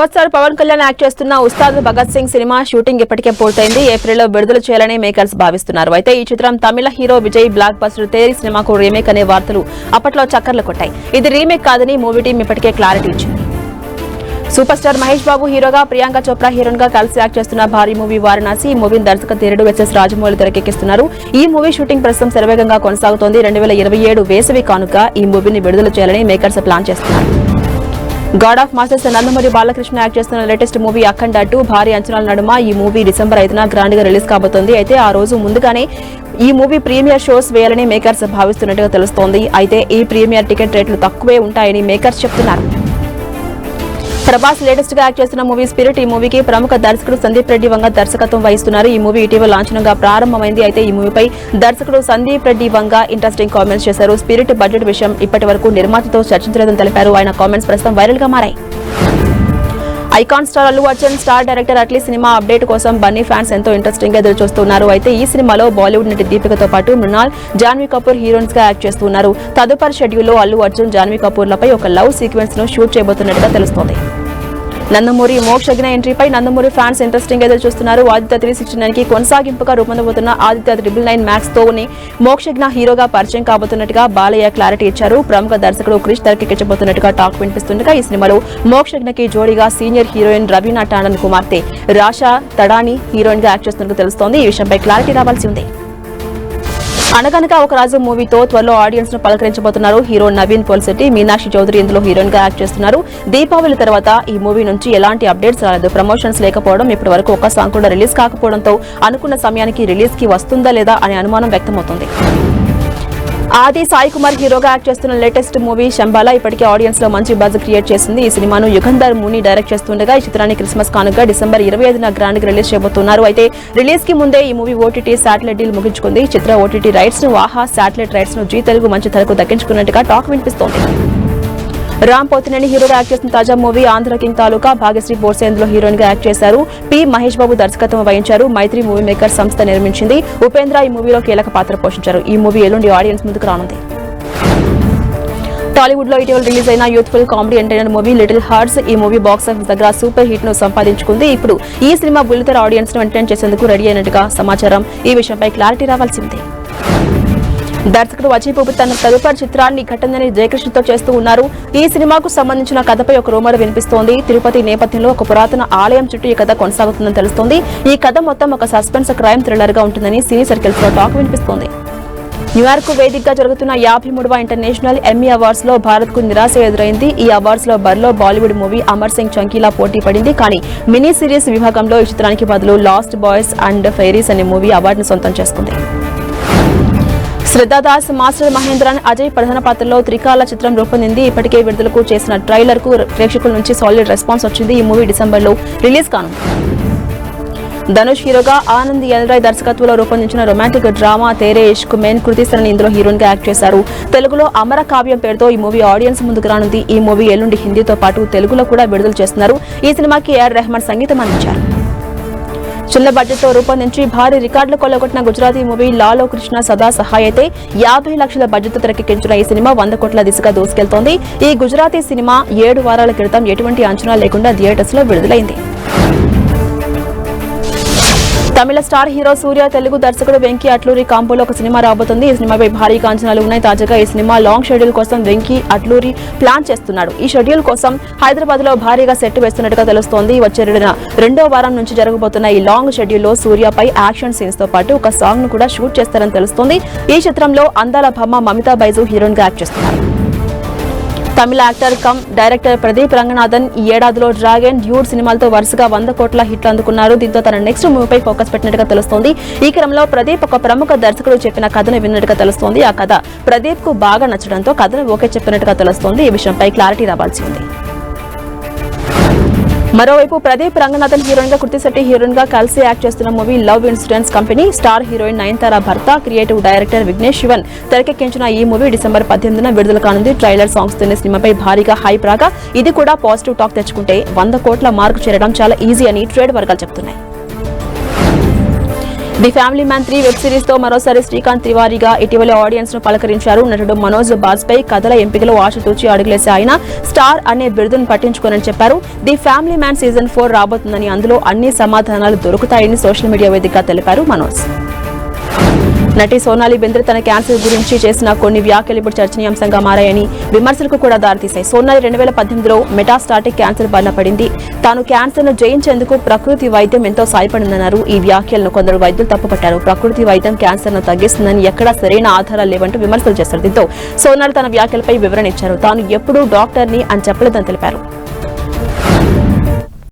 Power star Pawan Kalyan act చేస్తున్న Ustaad Bhagat Singh cinema shooting ఇప్పటికే పూర్తయింది. ఏప్రిల్లో విడుదల చేయాలని మేకర్స్ భావిస్తున్నారు. అయితే ఈ చిత్రం తమిళ హీరో విజయ్ బ్లాక్ బస్టర్ తేరి సినిమాకు రీమేక్ అనే వార్తలు అప్పట్లో చక్కర్లు కొట్టాయి. ఇది రీమేక్ కాదని మూవీ టీం ఇప్పటికే క్లారిటీ ఇచ్చింది. సూపర్ స్టార్ మహేష్ బాబు హీరోగా, ప్రియాంక చోప్రా హీరోయిన్ గా కలిసి యాక్ట్ చేస్తున్న భారీ మూవీ వారణాసి. ఈ మూవీని దర్శక ధీరుడు ఎస్ఎస్ రాజమౌళి తెరకెక్కిస్తున్నారు. ఈ మూవీ షూటింగ్ ప్రస్తుతం శరవేగంగా కొనసాగుతోంది. 2027 వేసవి కానుక ఈ మూవీని విడుదల చేయాలని మేకర్స్ ప్లాన్ చేస్తున్నారు. God of masters Nandamuri Balakrishna act చేస్తున్న లేటెస్ట్ మూవీ అఖండ 2 భారీ అంచనాల నడుమ ఈ మూవీ డిసెంబర్ 5న గ్రాండ్ గా రిలీజ్ కాబోతోంది. అయితే ఆ రోజు ముందుగానే ఈ మూవీ ప్రీమియర్ షోస్ వేయాలని మేకర్స్ భావిస్తున్నట్టుగా తెలుస్తోంది. అయితే ఈ ప్రీమియర్ టికెట్ రేట్లు తక్కువే ఉంటాయని మేకర్స్ చెప్తున్నారు. ప్రభాస్ లేటెస్ట్ గా యాక్ట్ చేస్తున్న మూవీ స్పిరిట్. ఈ మూవీకి ప్రముఖ దర్శకుడు సందీప్ రెడ్డి వంగ దర్శకత్వం వహిస్తున్నారు. ఈ మూవీ ఇటీవల లాంఛనంగా ప్రారంభమైంది. అయితే ఈ మూవీపై దర్శకుడు సందీప్ రెడ్డి వంగ ఇంట్రెస్టింగ్ కామెంట్స్ చేశారు. స్పిరిట్ బడ్జెట్ విషయం ఇప్పటి వరకు నిర్మాతతో చర్చించలేదని తెలిపారు. ఆయన కామెంట్స్ ప్రస్తుతం వైరల్ గా మారాయి. Icon star Allu Arjun star director Atlee cinema update కోసం బన్నీ ఫ్యాన్స్ ఎంతో ఇంట్రెస్టింగ్ గా ఎదురు చూస్తున్నారు. అయితే ఈ సినిమాలో బాలీవుడ్ నటి దీపికతో పాటు మృణాల్, జాన్వీ కపూర్ హీరోయిన్స్ గా యాక్ట్ చేస్తున్నారు. తదుపరి షెడ్యూల్లో అల్లు అర్జున్, జాన్వీ కపూర్లపై ఒక లవ్ సీక్వెన్స్ ను షూట్ చేయబోతున్నట్టుగా తెలుస్తోంది. నందమూరి మోక్షజ్ఞ ఎంట్రీపై నందమూరి ఫ్యాన్స్ ఇంట్రెస్టింగ్ ఎదురు చూస్తున్నారు. ఆదిత్య 369 కి కొనసాగింపుగా రూపొందబోతున్న ఆదిత్య 999 మ్యాక్స్ తోని మోక్షజ్ఞ హీరోగా పరిచయం కాబోతున్నట్టుగా బాలయ్య క్లారిటీ ఇచ్చారు. ప్రముఖ దర్శకుడు క్రిష్ తెరకెక్కించబోతున్నట్టుగా టాక్ వినిపిస్తుండగా ఈ సినిమాలో మోక్షజ్ఞకి జోడీగా సీనియర్ హీరోయిన్ రవీనా టాండన్ కుమార్తె రాషా తడాని హీరోయిన్ గా యాక్ట్ చేస్తున్నట్టు తెలుస్తోంది. ఈ విషయంపై క్లారిటీ రావాల్సి ఉంది. అనగనగా ఒక రాజు మూవీతో త్వరలో ఆడియన్స్ ను పలకరించబోతున్నారు హీరో నవీన్ పోల్శెట్టి. మీనాక్షి చౌదరి ఇందులో హీరోయిన్ గా యాక్ట్ చేస్తున్నారు. దీపావళి తర్వాత ఈ మూవీ నుంచి ఎలాంటి అప్డేట్స్ రాలేదు. ప్రమోషన్స్ లేకపోవడం, ఇప్పటి వరకు ఒక్క సాంగ్ కూడా రిలీజ్ కాకపోవడంతో అనుకున్న సమయానికి రిలీజ్ కి వస్తుందా లేదా అనే అనుమానం వ్యక్తమవుతుంది. ఆది సాయి కుమార్ హీరోగా యాక్ట్ చేస్తున్న లేటెస్ట్ మూవీ శంబాలా ఇప్పటికే ఆడియన్స్ లో మంచి బజ్ క్రియేట్ చేసింది. ఈ సినిమాను యుగంధర్ ముని డైరెక్ట్ చేస్తుండగా ఈ చిత్రాన్ని క్రిస్మస్ కానుక డిసెంబర్ 25న గ్రాండ్ గా రిలీజ్ చేయబోతున్నారు. అయితే రిలీజ్ కి ముందే ఈ మూవీ ఓటీటీ శాటిలైట్ డీల్ ముగించుకుంది. ఈ చిత్ర ఓటీటీ రైట్స్ ను వాహా, శాటిలైట్ రైట్స్ ను జీ తెలుగు మంచి ధరకు దక్కించుకున్నట్టుగా టాక్ వినిపిస్తోంది. రామ్ పోతినేని హీరోగా యాక్ట్ చేస్తున్న తాజా మూవీ ఆంధ్ర కింగ్ తాలూకా. భాగ్యశ్రీ బోర్సే ఇందులో హీరోయిన్ గా యాక్ట్ చేశారు. పి మహేష్ బాబు దర్శకత్వం వహించారు. మైత్రి మూవీ మేకర్ సంస్థ నిర్మించింది. ఉపేంద్ర ఈ మూవీలో కీలక పాత్ర పోషించారు. ఈ మూవీ ఎల్లుండి ఆడియన్స్ ముందుకు రానుంది. టాలీవుడ్ లో ఇటీవల రిలీజ్ అయిన youthful comedy entertainer movie little hearts. ఈ మూవీ బాక్స్ ఆఫీస్ దగ్గర సూపర్ హిట్ ను సంపాదించుకుంది. ఇప్పుడు ఈ సినిమా బుల్లితెర ఆడియన్స్ ను ఎంటర్టైన్ చేసేందుకు రెడీ అయినట్టుగా సమాచారం. ఈ విషయంపై క్లారిటీ రావాల్సి ఉంది. దర్శకుడు అజయ్ బాబు తన తదుపరి చిత్రాన్ని ఘటనని జయకృష్ణతో చేస్తూ ఉన్నారు. ఈ సినిమాకు సంబంధించిన కథపై ఒక రూమర్ వినిపిస్తోంది. తిరుపతి నేపథ్యంలో ఒక పురాతన ఆలయం చుట్టూ ఈ కథ కొనసాగుతుందని తెలుస్తోంది. ఈ కథ మొత్తం ఒక సస్పెన్స్ క్రైమ్ థ్రిల్లర్ గా ఉంటుందని సినీ సర్కిల్స్ లో టాక్ వినిపిస్తోంది. న్యూయార్క్ వేదికగా జరుగుతున్న 53వ ఇంటర్నేషనల్ ఎమ్మీ అవార్డ్స్ లో భారత్ కు నిరాశ ఎదురైంది. ఈ అవార్డ్స్ లో బరిలో బాలీవుడ్ మూవీ అమర్ సింగ్ చంకీలా పోటీ పడింది. కానీ మినీ సిరీస్ విభాగంలో ఈ చిత్రానికి బదులు లాస్ట్ బాయ్స్ అండ్ ఫెయిరీస్ అనే మూవీ అవార్డును సొంతం చేసుకుంది. శ్రద్ధాదాస్, మాస్టర్ మహేంద్రన్, అజయ్ ప్రధాన పాత్రలో త్రికాల చిత్రం రూపొందింది. ఇప్పటికే విడుదలకు చేసిన ట్రైలర్ కు ప్రేక్షకుల నుంచి సాలిడ్ రెస్పాన్స్ వచ్చింది. ఈ మూవీ డిసెంబర్లో రిలీజ్ కానుంది. ధనుష్ హీరోగా, ఆనంద్ ఎల్రాయ్ దర్శకత్వంలో రూపొందించిన రొమాంటిక్ డ్రామా తేరే ఇష్క్ మెయిన్ కృతి సరని ఇందులో హీరోయిన్ గా యాక్ట్ చేశారు. తెలుగులో అమర కావ్యం పేరుతో ఈ మూవీ ఆడియన్స్ ముందుకు రానుంది. ఈ మూవీ ఎల్లుండి హిందీతో పాటు తెలుగులో కూడా విడుదల చేస్తున్నారు. ఈ సినిమాకి ఏఆర్ రెహమాన్ సంగీతం అందించారు. చిన్న బడ్జెట్ తో రూపొందించి భారీ రికార్డులు కొల్లగొట్టిన గుజరాతీ మూవీ లాలో కృష్ణ సదా సహాయ్ అయితే 50 లక్షల బడ్జెట్ తో తెరకెక్కించిన ఈ సినిమా 100 కోట్ల దిశగా దూసుకెళ్తోంది. ఈ గుజరాతీ సినిమా 7 వారాల క్రితం ఎటువంటి అంచనా లేకుండా థియేటర్స్ లో విడుదలైంది. తమిళ స్టార్ హీరో సూర్య, తెలుగు దర్శకుడు వెంకీ అట్లూరి కాంబోలో ఒక సినిమా రాబోతుంది. ఈ సినిమాపై భారీగా అంచనాలు ఉన్నాయి. తాజాగా ఈ సినిమా లాంగ్ షెడ్యూల్ కోసం వెంకీ అట్లూరి ప్లాన్ చేస్తున్నాడు. ఈ షెడ్యూల్ కోసం హైదరాబాద్ లో భారీగా సెట్ వేస్తున్నట్టుగా తెలుస్తోంది. వచ్చే 2వ వారం నుంచి జరగబోతున్న ఈ లాంగ్ షెడ్యూల్లో సూర్యపై యాక్షన్ సీన్స్ తో పాటు ఒక సాంగ్ ను కూడా షూట్ చేస్తారని తెలుస్తోంది. ఈ చిత్రంలో అందాల భామ మమితా బైజు హీరోయిన్ గా యాక్ట్ చేస్తున్నారు. తమిళ actor cum director Pradeep Ranganathan ఈ ఏడాదిలో డ్రాగన్, డ్యూడ్ సినిమాలతో వరుసగా 100 కోట్ల హిట్లు అందుకున్నారు. దీంతో తన నెక్స్ట్ మూవీపై ఫోకస్ పెట్టినట్టుగా తెలుస్తోంది. ఈ క్రమంలో ప్రదీప్ ఒక ప్రముఖ దర్శకుడు చెప్పిన కథను విన్నట్టుగా తెలుస్తోంది. ఆ కథ ప్రదీప్ కు బాగా నచ్చడంతో కథను ఓకే చెప్పినట్టుగా తెలుస్తోంది. ఈ విషయంపై క్లారిటీ రావాల్సి ఉంది. మరోవైపు ప్రదీప్ రంగనాథన్ హీరోయిన్ గా, కృతి శెట్టి హీరోయిన్ గా కలిసి యాక్ట్ చేస్తున్న movie love insurance company. Star heroine Nayanthara భర్త, క్రియేటివ్ డైరెక్టర్ విఘ్నేష్ శివన్ తెరకెక్కించిన ఈ మూవీ డిసెంబర్ 18న విడుదల కానుంది. ట్రైలర్ సాంగ్స్ తో సినిమాపై భారీగా హైప్ రాగా ఇది కూడా పాజిటివ్ టాక్ తెచ్చుకుంటే 100 కోట్ల మార్కు చేరడం చాలా ఈజీ అని ట్రేడ్ వర్గాలు చెప్తున్నాయి. The family man 3 web series తో మరోసారి శ్రీకాంత్ తివారీగా ఇటీవల ఆడియన్స్ ను పలకరించారు. నటుడు మనోజ్ బాజ్పేయి కథల ఎంపికలో ఆశతూచి అడుగులేసే ఆయన స్టార్ అనే బిరుదును పట్టించుకోనని చెప్పారు. ది ఫ్యామిలీ మ్యాన్ సీజన్ 4 రాబోతుందని, అందులో అన్ని సమాధానాలు దొరుకుతాయని సోషల్ మీడియా వేదికగా తెలిపారు మనోజ్. నటి సోనాలి బెంద్రే తన క్యాన్సర్ గురించి చేసిన కొన్ని వ్యాఖ్యలు ఇప్పుడు చర్చనీయాంశంగా మారాయని విమర్శలకు కూడా దారితీశాయి. సోనాలి 2018లో మెటాస్టాటిక్ క్యాన్సర్ బారిన పడింది. తాను క్యాన్సర్ ను జయించేందుకు ప్రకృతి వైద్యం ఎంతో సాయపడిందన్నారు. ఈ వ్యాఖ్యలను కొందరు వైద్యులు తప్పుపట్టారు. ప్రకృతి వైద్యం క్యాన్సర్ ను తగ్గిస్తుందని ఎక్కడా సరైన ఆధారాలు లేవంటూ విమర్శలు చేశారు. దీంతో సోనాలి తన వ్యాఖ్యలపై వివరణ ఇచ్చారు. తాను ఎప్పుడూ డాక్టర్ని అని చెప్పలేదని తెలిపారు.